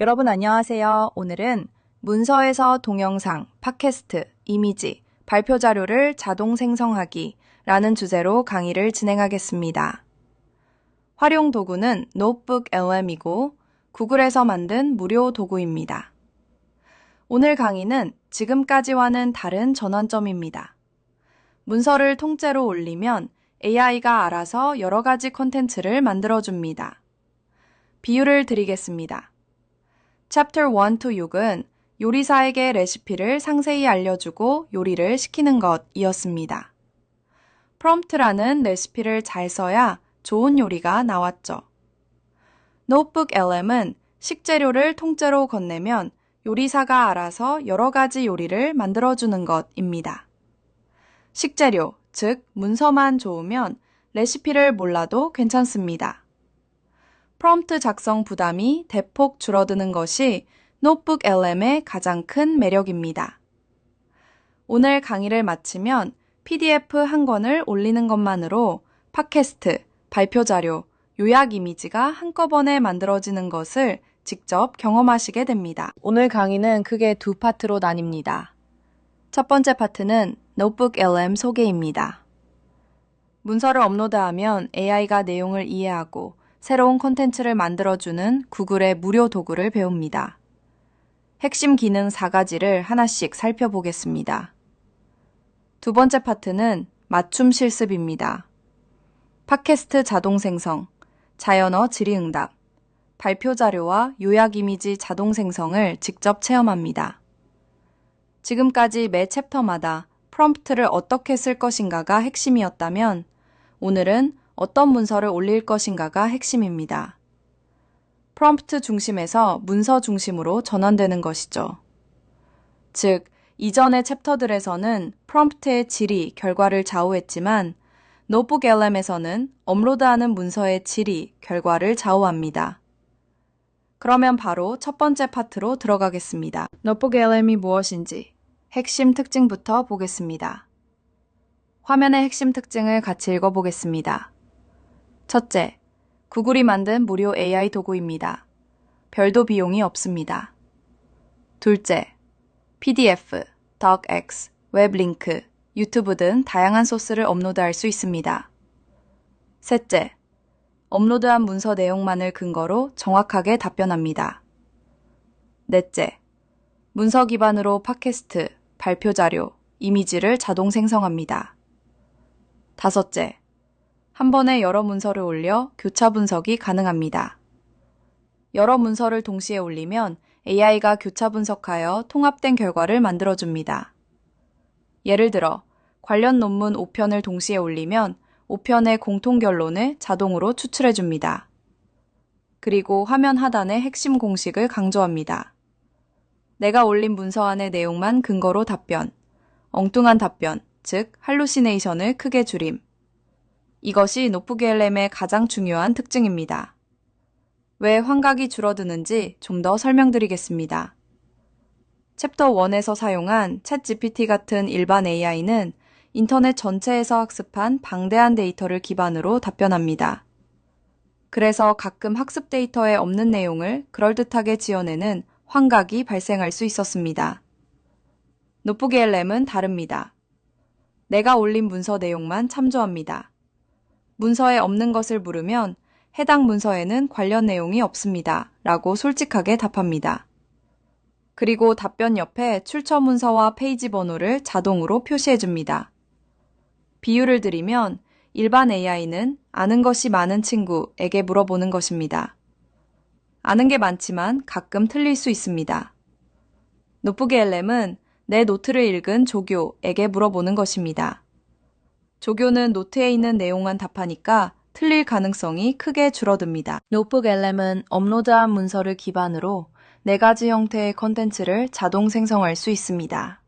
여러분 안녕하세요. 오늘은 문서에서 동영상, 팟캐스트, 이미지, 발표 자료를 자동 생성하기 라는 주제로 강의를 진행하겠습니다. 활용 도구는 노트북 LM이고 구글에서 만든 무료 도구입니다. 오늘 강의는 지금까지와는 다른 전환점입니다. 문서를 통째로 올리면 AI가 알아서 여러 가지 콘텐츠를 만들어줍니다. 비유를 드리겠습니다. Chapter 1-6은 요리사에게 레시피를 상세히 알려주고 요리를 시키는 것이었습니다. 프롬프트라는 레시피를 잘 써야 좋은 요리가 나왔죠. 노트북 LM은 식재료를 통째로 건네면 요리사가 알아서 여러 가지 요리를 만들어주는 것입니다. 식재료, 즉 문서만 좋으면 레시피를 몰라도 괜찮습니다. 프롬프트 작성 부담이 대폭 줄어드는 것이 노트북 LM의 가장 큰 매력입니다. 오늘 강의를 마치면 PDF 한 권을 올리는 것만으로 팟캐스트, 발표 자료, 요약 이미지가 한꺼번에 만들어지는 것을 직접 경험하시게 됩니다. 오늘 강의는 크게 두 파트로 나뉩니다. 첫 번째 파트는 노트북 LM 소개입니다. 문서를 업로드하면 AI가 내용을 이해하고 새로운 콘텐츠를 만들어주는 구글의 무료 도구를 배웁니다. 핵심 기능 4가지를 하나씩 살펴보겠습니다. 두 번째 파트는 맞춤 실습입니다. 팟캐스트 자동 생성, 자연어 질의응답, 발표 자료와 요약 이미지 자동 생성을 직접 체험합니다. 지금까지 매 챕터마다 프롬프트를 어떻게 쓸 것인가가 핵심이었다면 오늘은 어떤 문서를 올릴 것인가가 핵심입니다. 프롬프트 중심에서 문서 중심으로 전환되는 것이죠. 즉, 이전의 챕터들에서는 프롬프트의 질이 결과를 좌우했지만 노트북 LM에서는 업로드하는 문서의 질이 결과를 좌우합니다. 그러면 바로 첫 번째 파트로 들어가겠습니다. 노트북 LM이 무엇인지 핵심 특징부터 보겠습니다. 화면의 핵심 특징을 같이 읽어보겠습니다. 첫째, 구글이 만든 무료 AI 도구입니다. 별도 비용이 없습니다. 둘째, PDF, docx, 웹링크, 유튜브 등 다양한 소스를 업로드할 수 있습니다. 셋째, 업로드한 문서 내용만을 근거로 정확하게 답변합니다. 넷째, 문서 기반으로 팟캐스트, 발표 자료, 이미지를 자동 생성합니다. 다섯째, 한 번에 여러 문서를 올려 교차 분석이 가능합니다. 여러 문서를 동시에 올리면 AI가 교차 분석하여 통합된 결과를 만들어줍니다. 예를 들어, 관련 논문 5편을 동시에 올리면 5편의 공통 결론을 자동으로 추출해줍니다. 그리고 화면 하단의 핵심 공식을 강조합니다. 내가 올린 문서 안의 내용만 근거로 답변, 엉뚱한 답변, 즉 할루시네이션을 크게 줄임. 이것이 노트북 LM의 가장 중요한 특징입니다. 왜 환각이 줄어드는지 좀 더 설명드리겠습니다. 챕터 1에서 사용한 챗GPT 같은 일반 AI는 인터넷 전체에서 학습한 방대한 데이터를 기반으로 답변합니다. 그래서 가끔 학습 데이터에 없는 내용을 그럴듯하게 지어내는 환각이 발생할 수 있었습니다. 노트북 LM은 다릅니다. 내가 올린 문서 내용만 참조합니다. 문서에 없는 것을 물으면 해당 문서에는 관련 내용이 없습니다. 라고 솔직하게 답합니다. 그리고 답변 옆에 출처 문서와 페이지 번호를 자동으로 표시해줍니다. 비유를 드리면 일반 AI는 아는 것이 많은 친구에게 물어보는 것입니다. 아는 게 많지만 가끔 틀릴 수 있습니다. 노트북 LM은 내 노트를 읽은 조교에게 물어보는 것입니다. 조교는 노트에 있는 내용만 답하니까 틀릴 가능성이 크게 줄어듭니다. 노트북 LM은 업로드한 문서를 기반으로 4가지 형태의 콘텐츠를 자동 생성할 수 있습니다.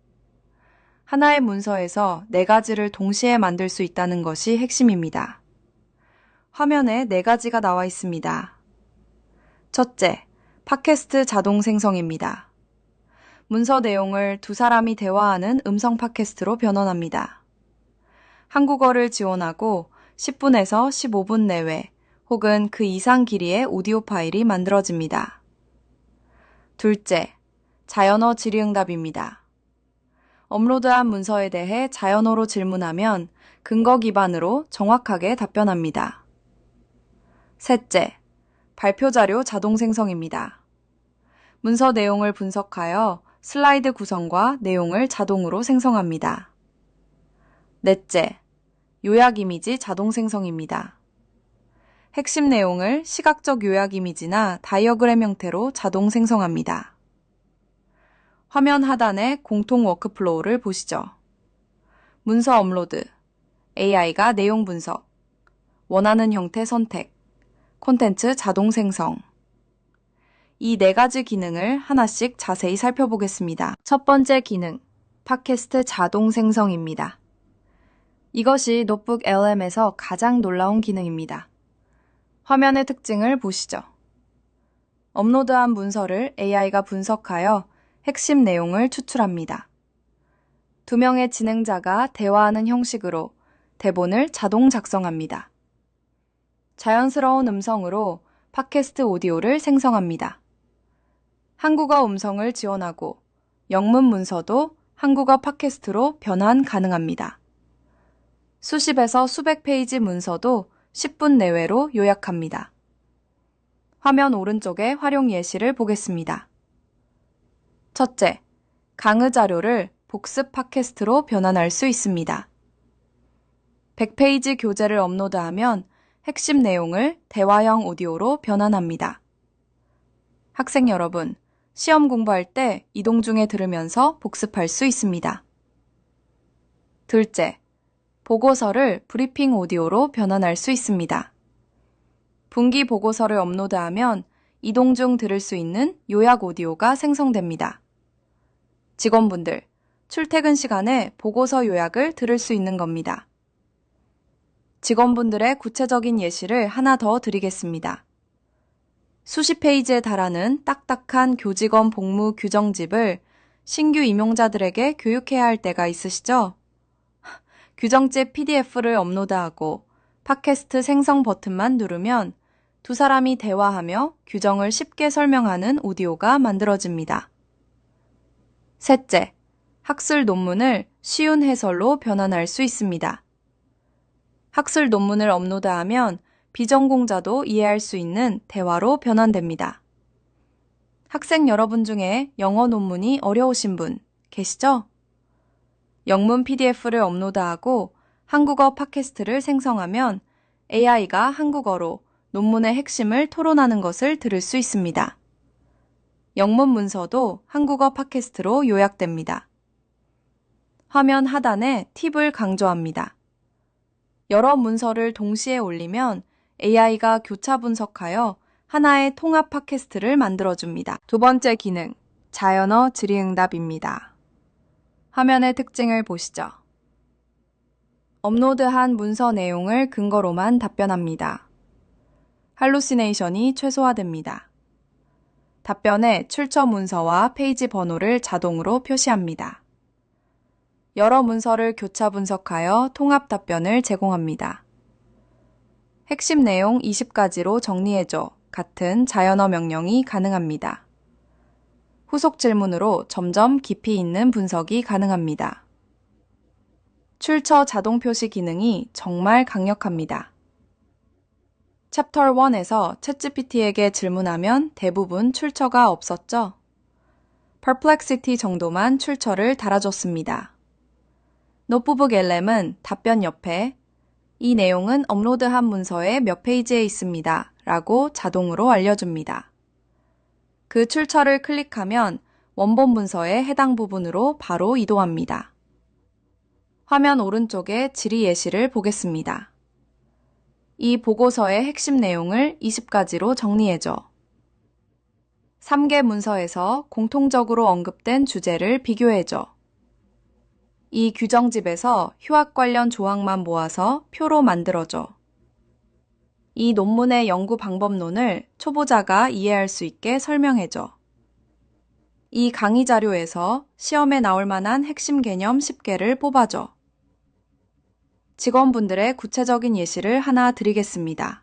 하나의 문서에서 4가지를 동시에 만들 수 있다는 것이 핵심입니다. 화면에 4가지가 나와 있습니다. 첫째, 팟캐스트 자동 생성입니다. 문서 내용을 두 사람이 대화하는 음성 팟캐스트로 변환합니다. 한국어를 지원하고 10분에서 15분 내외 혹은 그 이상 길이의 오디오 파일이 만들어집니다. 둘째, 자연어 질의응답입니다. 업로드한 문서에 대해 자연어로 질문하면 근거 기반으로 정확하게 답변합니다. 셋째, 발표 자료 자동 생성입니다. 문서 내용을 분석하여 슬라이드 구성과 내용을 자동으로 생성합니다. 넷째, 요약 이미지 자동 생성입니다. 핵심 내용을 시각적 요약 이미지나 다이어그램 형태로 자동 생성합니다. 화면 하단의 공통 워크플로우를 보시죠. 문서 업로드, AI가 내용 분석, 원하는 형태 선택, 콘텐츠 자동 생성. 이 네 가지 기능을 하나씩 자세히 살펴보겠습니다. 첫 번째 기능, 팟캐스트 자동 생성입니다. 이것이 노트북 LM에서 가장 놀라운 기능입니다. 화면의 특징을 보시죠. 업로드한 문서를 AI가 분석하여 핵심 내용을 추출합니다. 두 명의 진행자가 대화하는 형식으로 대본을 자동 작성합니다. 자연스러운 음성으로 팟캐스트 오디오를 생성합니다. 한국어 음성을 지원하고 영문 문서도 한국어 팟캐스트로 변환 가능합니다. 수십에서 수백 페이지 문서도 10분 내외로 요약합니다. 화면 오른쪽에 활용 예시를 보겠습니다. 첫째, 강의 자료를 복습 팟캐스트로 변환할 수 있습니다. 100페이지 교재를 업로드하면 핵심 내용을 대화형 오디오로 변환합니다. 학생 여러분, 시험 공부할 때 이동 중에 들으면서 복습할 수 있습니다. 둘째, 보고서를 브리핑 오디오로 변환할 수 있습니다. 분기 보고서를 업로드하면 이동 중 들을 수 있는 요약 오디오가 생성됩니다. 직원분들, 출퇴근 시간에 보고서 요약을 들을 수 있는 겁니다. 직원분들의 구체적인 예시를 하나 더 드리겠습니다. 수십 페이지에 달하는 딱딱한 교직원 복무 규정집을 신규 임용자들에게 교육해야 할 때가 있으시죠? 규정집 PDF를 업로드하고 팟캐스트 생성 버튼만 누르면 두 사람이 대화하며 규정을 쉽게 설명하는 오디오가 만들어집니다. 셋째, 학술 논문을 쉬운 해설로 변환할 수 있습니다. 학술 논문을 업로드하면 비전공자도 이해할 수 있는 대화로 변환됩니다. 학생 여러분 중에 영어 논문이 어려우신 분 계시죠? 영문 PDF를 업로드하고 한국어 팟캐스트를 생성하면 AI가 한국어로 논문의 핵심을 토론하는 것을 들을 수 있습니다. 영문 문서도 한국어 팟캐스트로 요약됩니다. 화면 하단에 팁을 강조합니다. 여러 문서를 동시에 올리면 AI가 교차 분석하여 하나의 통합 팟캐스트를 만들어줍니다. 두 번째 기능, 자연어 질의응답입니다. 화면의 특징을 보시죠. 업로드한 문서 내용을 근거로만 답변합니다. 할루시네이션이 최소화됩니다. 답변에 출처 문서와 페이지 번호를 자동으로 표시합니다. 여러 문서를 교차 분석하여 통합 답변을 제공합니다. 핵심 내용 20가지로 정리해줘 같은 자연어 명령이 가능합니다. 후속 질문으로 점점 깊이 있는 분석이 가능합니다. 출처 자동 표시 기능이 정말 강력합니다. 챕터 1에서 챗GPT에게 질문하면 대부분 출처가 없었죠? Perplexity 정도만 출처를 달아줬습니다. 노트북 LM은 답변 옆에 이 내용은 업로드한 문서의 몇 페이지에 있습니다 라고 자동으로 알려줍니다. 그 출처를 클릭하면 원본 문서의 해당 부분으로 바로 이동합니다. 화면 오른쪽에 질의 예시를 보겠습니다. 이 보고서의 핵심 내용을 20가지로 정리해줘. 3개 문서에서 공통적으로 언급된 주제를 비교해줘. 이 규정집에서 휴학 관련 조항만 모아서 표로 만들어줘. 이 논문의 연구 방법론을 초보자가 이해할 수 있게 설명해줘. 이 강의 자료에서 시험에 나올 만한 핵심 개념 10개를 뽑아줘. 직원분들의 구체적인 예시를 하나 드리겠습니다.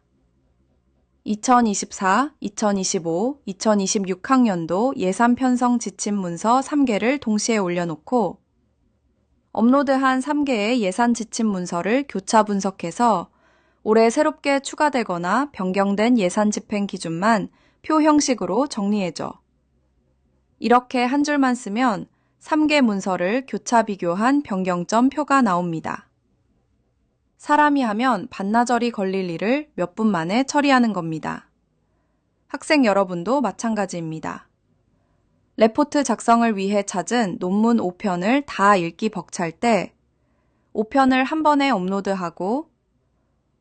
2024, 2025, 2026학년도 예산 편성 지침 문서 3개를 동시에 올려놓고 업로드한 3개의 예산 지침 문서를 교차 분석해서 올해 새롭게 추가되거나 변경된 예산 집행 기준만 표 형식으로 정리해줘. 이렇게 한 줄만 쓰면 3개 문서를 교차 비교한 변경점 표가 나옵니다. 사람이 하면 반나절이 걸릴 일을 몇 분 만에 처리하는 겁니다. 학생 여러분도 마찬가지입니다. 레포트 작성을 위해 찾은 논문 5편을 다 읽기 벅찰 때 5편을 한 번에 업로드하고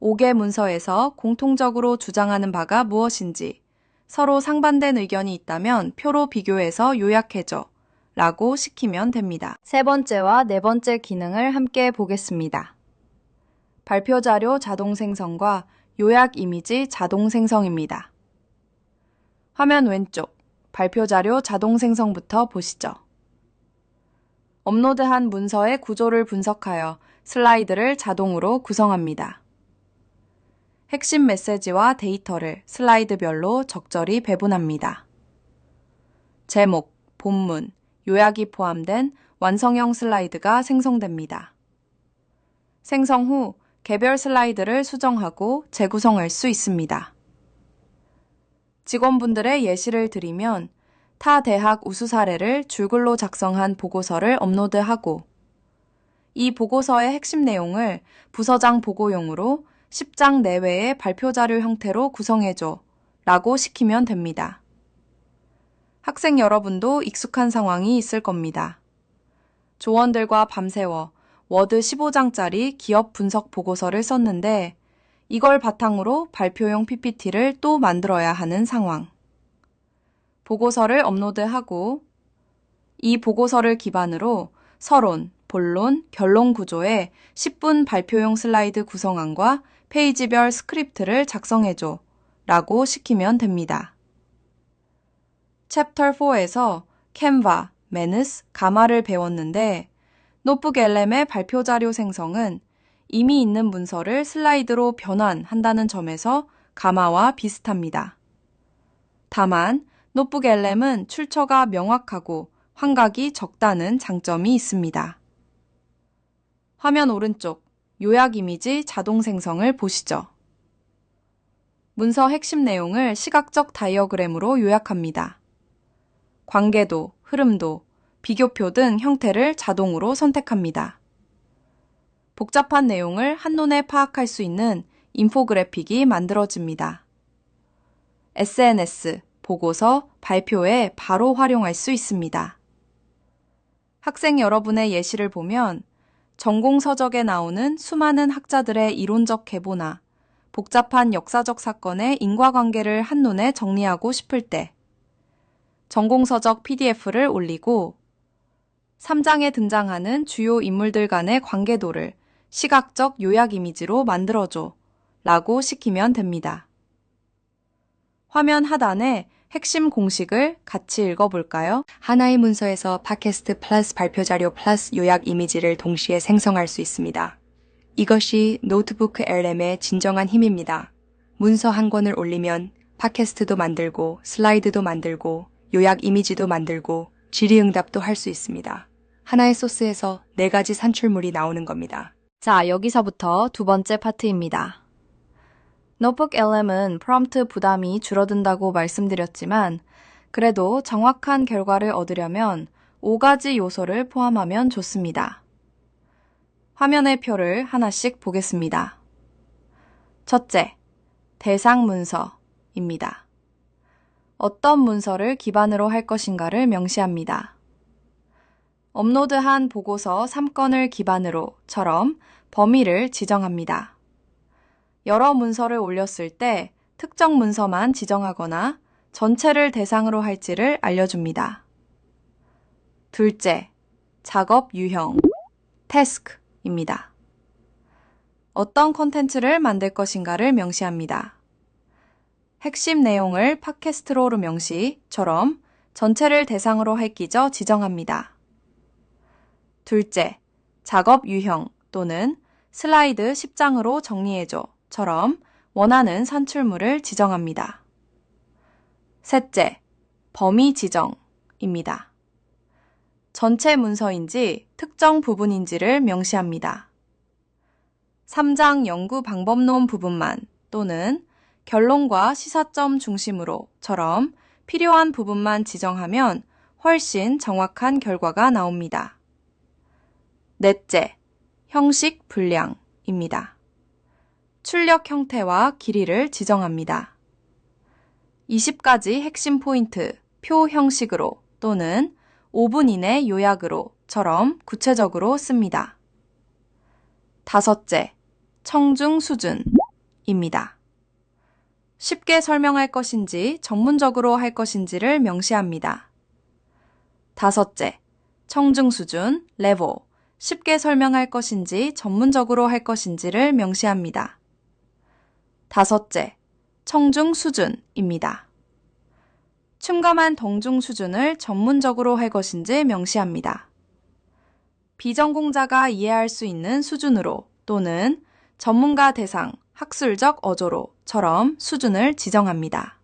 5개 문서에서 공통적으로 주장하는 바가 무엇인지 서로 상반된 의견이 있다면 표로 비교해서 요약해줘 라고 시키면 됩니다. 세 번째와 네 번째 기능을 함께 보겠습니다. 발표 자료 자동 생성과 요약 이미지 자동 생성입니다. 화면 왼쪽 발표 자료 자동 생성부터 보시죠. 업로드한 문서의 구조를 분석하여 슬라이드를 자동으로 구성합니다. 핵심 메시지와 데이터를 슬라이드별로 적절히 배분합니다. 제목, 본문, 요약이 포함된 완성형 슬라이드가 생성됩니다. 생성 후 개별 슬라이드를 수정하고 재구성할 수 있습니다. 직원분들의 예시를 드리면 타 대학 우수 사례를 줄글로 작성한 보고서를 업로드하고 이 보고서의 핵심 내용을 부서장 보고용으로 10장 내외의 발표 자료 형태로 구성해줘 라고 시키면 됩니다. 학생 여러분도 익숙한 상황이 있을 겁니다. 조원들과 밤새워 워드 15장짜리 기업 분석 보고서를 썼는데 이걸 바탕으로 발표용 PPT를 또 만들어야 하는 상황. 보고서를 업로드하고 이 보고서를 기반으로 서론, 본론, 결론 구조의 10분 발표용 슬라이드 구성안과 페이지별 스크립트를 작성해줘 라고 시키면 됩니다. 챕터 4에서 캔바, 메느스, 가마를 배웠는데 노트북 LM의 발표 자료 생성은 이미 있는 문서를 슬라이드로 변환한다는 점에서 가마와 비슷합니다. 다만 노트북 LM은 출처가 명확하고 환각이 적다는 장점이 있습니다. 화면 오른쪽 요약 이미지 자동 생성을 보시죠. 문서 핵심 내용을 시각적 다이어그램으로 요약합니다. 관계도, 흐름도, 비교표 등 형태를 자동으로 선택합니다. 복잡한 내용을 한눈에 파악할 수 있는 인포그래픽이 만들어집니다. SNS, 보고서, 발표에 바로 활용할 수 있습니다. 학생 여러분의 예시를 보면 전공 서적에 나오는 수많은 학자들의 이론적 계보나 복잡한 역사적 사건의 인과관계를 한눈에 정리하고 싶을 때 전공 서적 PDF를 올리고 3장에 등장하는 주요 인물들 간의 관계도를 시각적 요약 이미지로 만들어줘 라고 시키면 됩니다. 화면 하단에 핵심 공식을 같이 읽어볼까요? 하나의 문서에서 팟캐스트 플러스 발표 자료 플러스 요약 이미지를 동시에 생성할 수 있습니다. 이것이 노트북 LM의 진정한 힘입니다. 문서 한 권을 올리면 팟캐스트도 만들고 슬라이드도 만들고 요약 이미지도 만들고 질의응답도 할 수 있습니다. 하나의 소스에서 4가지 산출물이 나오는 겁니다. 자, 여기서부터 두 번째 파트입니다. 노트북 LM은 프롬프트 부담이 줄어든다고 말씀드렸지만 그래도 정확한 결과를 얻으려면 5가지 요소를 포함하면 좋습니다. 화면의 표를 하나씩 보겠습니다. 첫째, 대상 문서입니다. 어떤 문서를 기반으로 할 것인가를 명시합니다. 업로드한 보고서 3건을 기반으로처럼 범위를 지정합니다. 여러 문서를 올렸을 때 특정 문서만 지정하거나 전체를 대상으로 할지를 알려줍니다. 둘째, 작업 유형, 태스크입니다. 어떤 콘텐츠를 만들 것인가를 명시합니다. 핵심 내용을 팟캐스트로 명시처럼 전체를 대상으로 할 기저 지정합니다. 둘째, 작업 유형 또는 슬라이드 10장으로 정리해줘처럼 원하는 산출물을 지정합니다. 셋째, 범위 지정입니다. 전체 문서인지 특정 부분인지를 명시합니다. 3장 연구 방법론 부분만 또는 결론과 시사점 중심으로처럼 필요한 부분만 지정하면 훨씬 정확한 결과가 나옵니다. 넷째, 형식 분량입니다. 출력 형태와 길이를 지정합니다. 20가지 핵심 포인트, 표 형식으로 또는 5분 이내 요약으로처럼 구체적으로 씁니다. 다섯째, 청중 수준입니다. 쉽게 설명할 것인지 전문적으로 할 것인지를 명시합니다. 다섯째, 청중 수준, 레벨, 쉽게 설명할 것인지 전문적으로 할 것인지를 명시합니다. 다섯째, 청중 수준입니다. 충감한 동중 수준을 전문적으로 할 것인지 명시합니다. 비전공자가 이해할 수 있는 수준으로 또는 전문가 대상, 학술적 어조로처럼 수준을 지정합니다.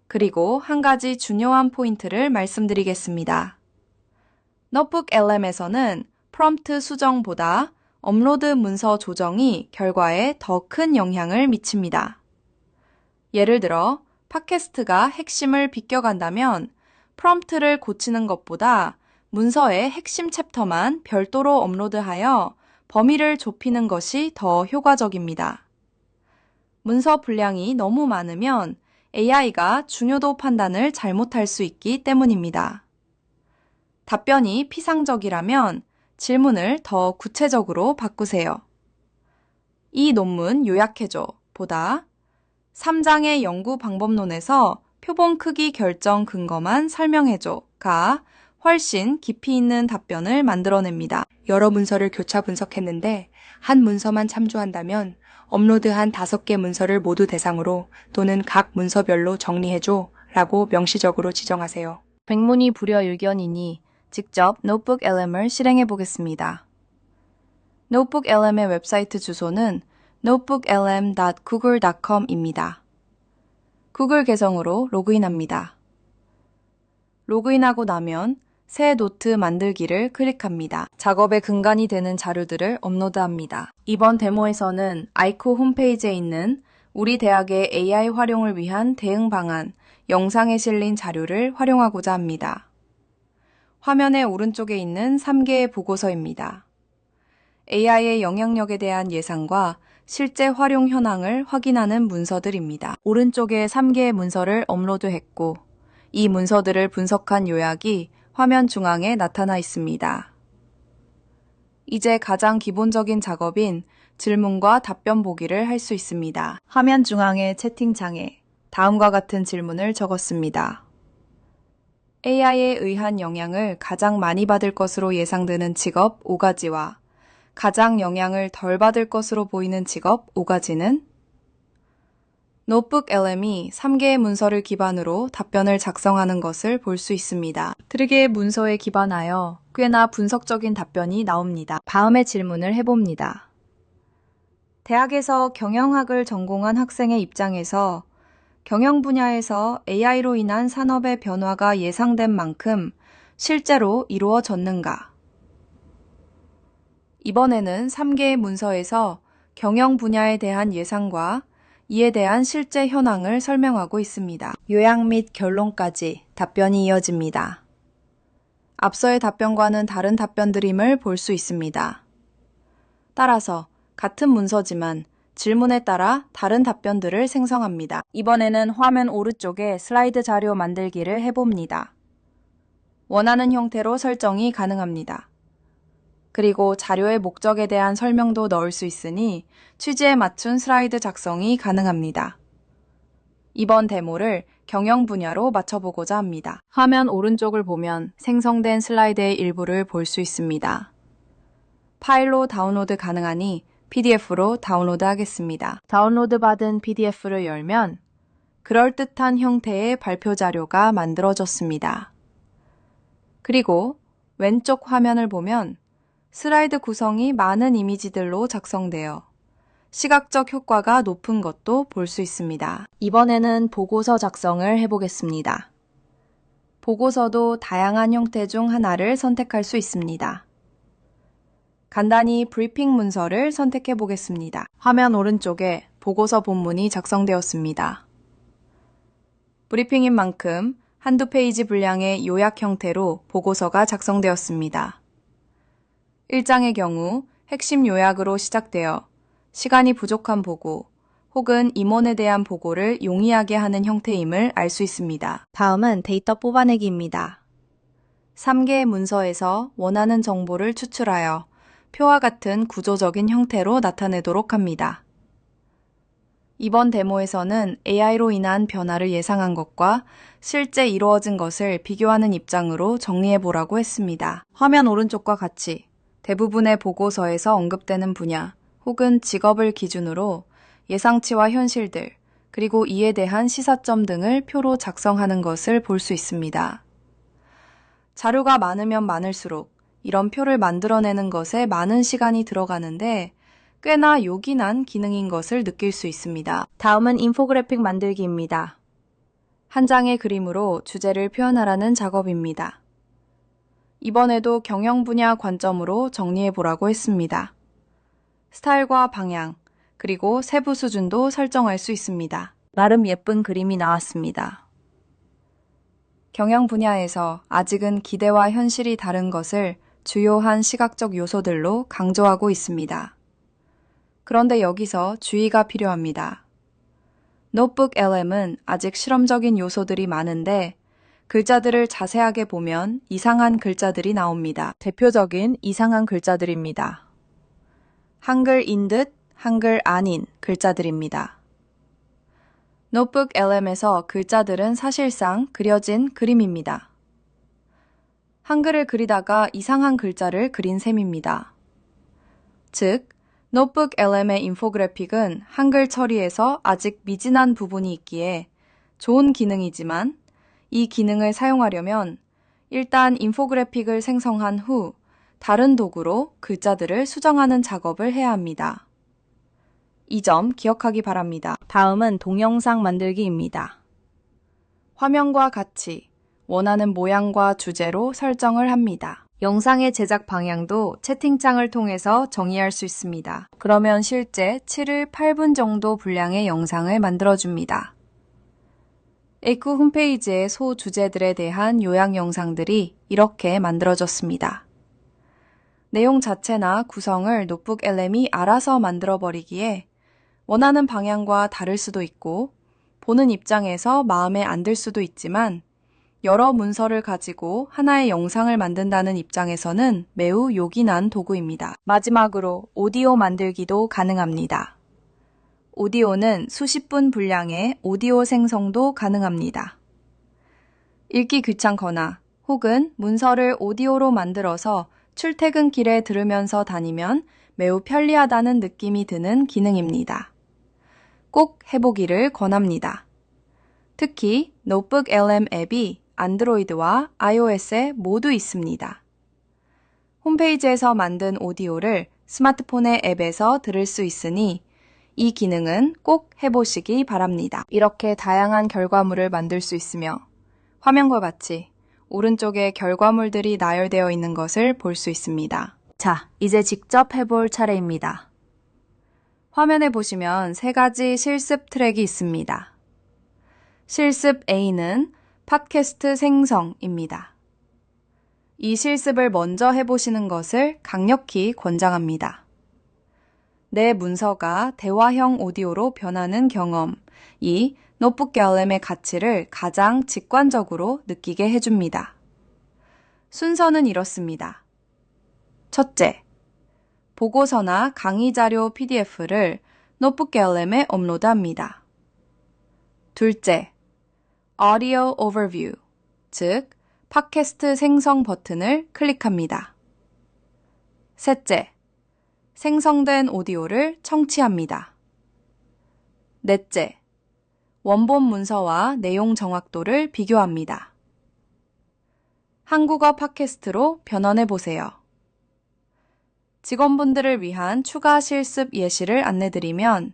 그리고 한 가지 중요한 포인트를 말씀드리겠습니다. 노트북 LM에서는 프롬프트 수정보다 업로드 문서 조정이 결과에 더 큰 영향을 미칩니다. 예를 들어 팟캐스트가 핵심을 비껴간다면 프롬프트를 고치는 것보다 문서의 핵심 챕터만 별도로 업로드하여 범위를 좁히는 것이 더 효과적입니다. 문서 분량이 너무 많으면 AI가 중요도 판단을 잘못할 수 있기 때문입니다. 답변이 피상적이라면 질문을 더 구체적으로 바꾸세요. 이 논문 요약해줘 보다 3장의 연구 방법론에서 표본 크기 결정 근거만 설명해줘가 훨씬 깊이 있는 답변을 만들어냅니다. 여러 문서를 교차 분석했는데 한 문서만 참조한다면 업로드한 5개 문서를 모두 대상으로 또는 각 문서별로 정리해줘 라고 명시적으로 지정하세요. 백문이 불여일견이니 직접 노트북 LM을 실행해 보겠습니다. 노트북 LM의 웹사이트 주소는 notebooklm.google.com입니다. 구글 계정으로 로그인합니다. 로그인하고 나면 새 노트 만들기를 클릭합니다. 작업의 근간이 되는 자료들을 업로드합니다. 이번 데모에서는 아이코 홈페이지에 있는 우리 대학의 AI 활용을 위한 대응 방안, 영상에 실린 자료를 활용하고자 합니다. 화면의 오른쪽에 있는 3개의 보고서입니다. AI의 영향력에 대한 예상과 실제 활용 현황을 확인하는 문서들입니다. 오른쪽에 3개의 문서를 업로드했고 이 문서들을 분석한 요약이 화면 중앙에 나타나 있습니다. 이제 가장 기본적인 작업인 질문과 답변 보기를 할 수 있습니다. 화면 중앙의 채팅창에 다음과 같은 질문을 적었습니다. AI에 의한 영향을 가장 많이 받을 것으로 예상되는 직업 5가지와 가장 영향을 덜 받을 것으로 보이는 직업 5가지는? 노트북 LM이 3개의 문서를 기반으로 답변을 작성하는 것을 볼 수 있습니다. 트릭의 문서에 기반하여 꽤나 분석적인 답변이 나옵니다. 다음의 질문을 해봅니다. 대학에서 경영학을 전공한 학생의 입장에서 경영 분야에서 AI로 인한 산업의 변화가 예상된 만큼 실제로 이루어졌는가? 이번에는 3개의 문서에서 경영 분야에 대한 예상과 이에 대한 실제 현황을 설명하고 있습니다. 요약 및 결론까지 답변이 이어집니다. 앞서의 답변과는 다른 답변들임을 볼 수 있습니다. 따라서 같은 문서지만 질문에 따라 다른 답변들을 생성합니다. 이번에는 화면 오른쪽에 슬라이드 자료 만들기를 해봅니다. 원하는 형태로 설정이 가능합니다. 그리고 자료의 목적에 대한 설명도 넣을 수 있으니 취지에 맞춘 슬라이드 작성이 가능합니다. 이번 데모를 경영 분야로 맞춰보고자 합니다. 화면 오른쪽을 보면 생성된 슬라이드의 일부를 볼 수 있습니다. 파일로 다운로드 가능하니 PDF로 다운로드 하겠습니다. 다운로드 받은 PDF를 열면 그럴듯한 형태의 발표 자료가 만들어졌습니다. 그리고 왼쪽 화면을 보면 슬라이드 구성이 많은 이미지들로 작성되어 시각적 효과가 높은 것도 볼 수 있습니다. 이번에는 보고서 작성을 해보겠습니다. 보고서도 다양한 형태 중 하나를 선택할 수 있습니다. 간단히 브리핑 문서를 선택해 보겠습니다. 화면 오른쪽에 보고서 본문이 작성되었습니다. 브리핑인 만큼 한두 페이지 분량의 요약 형태로 보고서가 작성되었습니다. 1장의 경우 핵심 요약으로 시작되어 시간이 부족한 보고 혹은 임원에 대한 보고를 용이하게 하는 형태임을 알 수 있습니다. 다음은 데이터 뽑아내기입니다. 3개의 문서에서 원하는 정보를 추출하여 표와 같은 구조적인 형태로 나타내도록 합니다. 이번 데모에서는 AI로 인한 변화를 예상한 것과 실제 이루어진 것을 비교하는 입장으로 정리해 보라고 했습니다. 화면 오른쪽과 같이 대부분의 보고서에서 언급되는 분야 혹은 직업을 기준으로 예상치와 현실들, 그리고 이에 대한 시사점 등을 표로 작성하는 것을 볼 수 있습니다. 자료가 많으면 많을수록 이런 표를 만들어내는 것에 많은 시간이 들어가는데 꽤나 요긴한 기능인 것을 느낄 수 있습니다. 다음은 인포그래픽 만들기입니다. 한 장의 그림으로 주제를 표현하라는 작업입니다. 이번에도 경영 분야 관점으로 정리해 보라고 했습니다. 스타일과 방향, 그리고 세부 수준도 설정할 수 있습니다. 나름 예쁜 그림이 나왔습니다. 경영 분야에서 아직은 기대와 현실이 다른 것을 주요한 시각적 요소들로 강조하고 있습니다. 그런데 여기서 주의가 필요합니다. 노트북 LM은 아직 실험적인 요소들이 많은데 글자들을 자세하게 보면 이상한 글자들이 나옵니다. 대표적인 이상한 글자들입니다. 한글인 듯 한글 아닌 글자들입니다. 노트북 LM에서 글자들은 사실상 그려진 그림입니다. 한글을 그리다가 이상한 글자를 그린 셈입니다. 즉, 노트북 LM의 인포그래픽은 한글 처리에서 아직 미진한 부분이 있기에 좋은 기능이지만 이 기능을 사용하려면 일단 인포그래픽을 생성한 후 다른 도구로 글자들을 수정하는 작업을 해야 합니다. 이 점 기억하기 바랍니다. 다음은 동영상 만들기입니다. 화면과 같이 원하는 모양과 주제로 설정을 합니다. 영상의 제작 방향도 채팅창을 통해서 정의할 수 있습니다. 그러면 실제 7을 8분 정도 분량의 영상을 만들어줍니다. 에이쿠 홈페이지의 소 주제들에 대한 요약 영상들이 이렇게 만들어졌습니다. 내용 자체나 구성을 노트북 LM이 알아서 만들어버리기에 원하는 방향과 다를 수도 있고 보는 입장에서 마음에 안 들 수도 있지만 여러 문서를 가지고 하나의 영상을 만든다는 입장에서는 매우 요긴한 도구입니다. 마지막으로 오디오 만들기도 가능합니다. 오디오는 수십 분 분량의 오디오 생성도 가능합니다. 읽기 귀찮거나 혹은 문서를 오디오로 만들어서 출퇴근길에 들으면서 다니면 매우 편리하다는 느낌이 드는 기능입니다. 꼭 해보기를 권합니다. 특히 노트북 LM 앱이 안드로이드와 iOS에 모두 있습니다. 홈페이지에서 만든 오디오를 스마트폰의 앱에서 들을 수 있으니 이 기능은 꼭 해보시기 바랍니다. 이렇게 다양한 결과물을 만들 수 있으며 화면과 같이 오른쪽에 결과물들이 나열되어 있는 것을 볼 수 있습니다. 자, 이제 직접 해볼 차례입니다. 화면에 보시면 3가지 실습 트랙이 있습니다. 실습 A는 팟캐스트 생성입니다. 이 실습을 먼저 해보시는 것을 강력히 권장합니다. 내 문서가 대화형 오디오로 변하는 경험이 노트북 LM의 가치를 가장 직관적으로 느끼게 해줍니다. 순서는 이렇습니다. 첫째, 보고서나 강의 자료 PDF를 노트북 LM에 업로드합니다. 둘째, Audio Overview, 즉 팟캐스트 생성 버튼을 클릭합니다. 셋째, 생성된 오디오를 청취합니다. 넷째, 원본 문서와 내용 정확도를 비교합니다. 한국어 팟캐스트로 변환해 보세요. 직원분들을 위한 추가 실습 예시를 안내드리면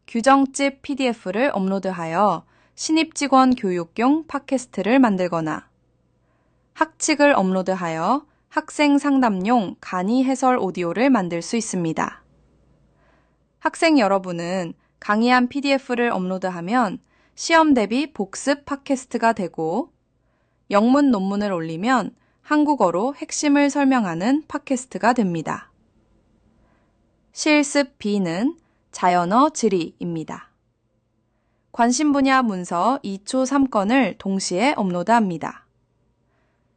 규정집 PDF를 업로드하여 신입 직원 교육용 팟캐스트를 만들거나 학칙을 업로드하여 학생 상담용 강의 해설 오디오를 만들 수 있습니다. 학생 여러분은 강의한 PDF를 업로드하면 시험 대비 복습 팟캐스트가 되고 영문 논문을 올리면 한국어로 핵심을 설명하는 팟캐스트가 됩니다. 실습 B는 자연어 질의입니다. 관심 분야 문서 2초 3건을 동시에 업로드합니다.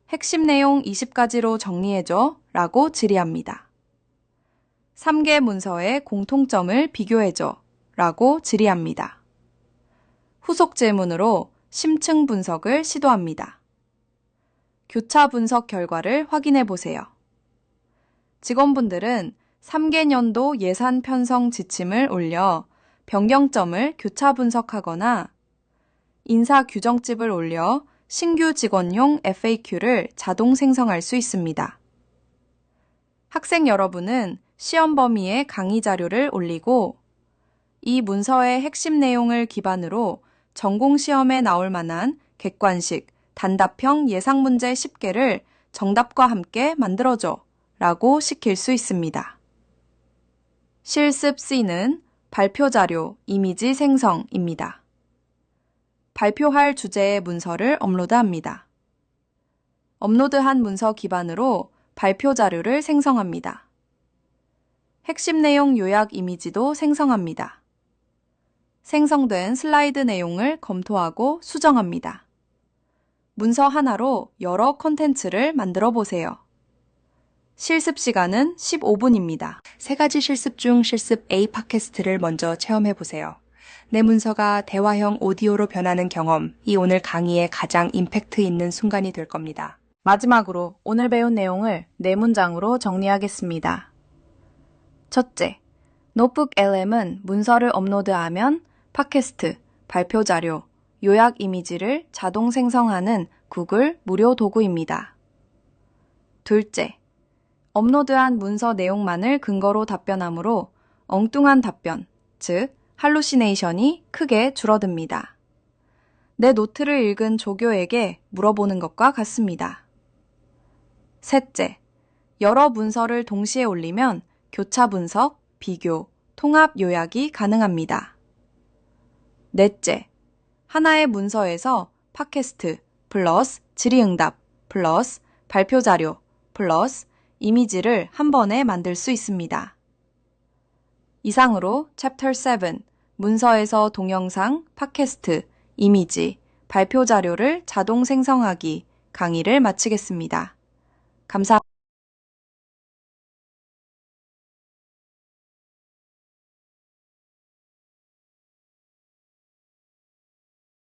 핵심 내용 20가지로 정리해줘 라고 질의합니다. 3개 문서의 공통점을 비교해줘 라고 질의합니다. 후속 질문으로 심층 분석을 시도합니다. 교차 분석 결과를 확인해 보세요. 직원분들은 3개년도 예산 편성 지침을 올려 변경점을 교차 분석하거나 인사 규정집을 올려 신규 직원용 FAQ를 자동 생성할 수 있습니다. 학생 여러분은 시험 범위의 강의 자료를 올리고 이 문서의 핵심 내용을 기반으로 전공시험에 나올 만한 객관식, 단답형 예상문제 10개를 정답과 함께 만들어줘 라고 시킬 수 있습니다. 실습 C는 발표 자료, 이미지 생성입니다. 발표할 주제의 문서를 업로드합니다. 업로드한 문서 기반으로 발표 자료를 생성합니다. 핵심 내용 요약 이미지도 생성합니다. 생성된 슬라이드 내용을 검토하고 수정합니다. 문서 하나로 여러 콘텐츠를 만들어 보세요. 실습 시간은 15분입니다. 3가지 실습 중 실습 A 팟캐스트를 먼저 체험해 보세요. 내 문서가 대화형 오디오로 변하는 경험이 오늘 강의의 가장 임팩트 있는 순간이 될 겁니다. 마지막으로 오늘 배운 내용을 4문장으로 정리하겠습니다. 첫째, 노트북 LM은 문서를 업로드하면 팟캐스트, 발표 자료, 요약 이미지를 자동 생성하는 구글 무료 도구입니다. 둘째, 업로드한 문서 내용만을 근거로 답변하므로 엉뚱한 답변, 즉 할루시네이션이 크게 줄어듭니다. 내 노트를 읽은 조교에게 물어보는 것과 같습니다. 셋째, 여러 문서를 동시에 올리면 교차 분석, 비교, 통합 요약이 가능합니다. 넷째, 하나의 문서에서 팟캐스트 플러스 질의응답 플러스 발표 자료 플러스 이미지를 한 번에 만들 수 있습니다. 이상으로 챕터 7 문서에서 동영상, 팟캐스트, 이미지, 발표 자료를 자동 생성하기 강의를 마치겠습니다. 감사합니다.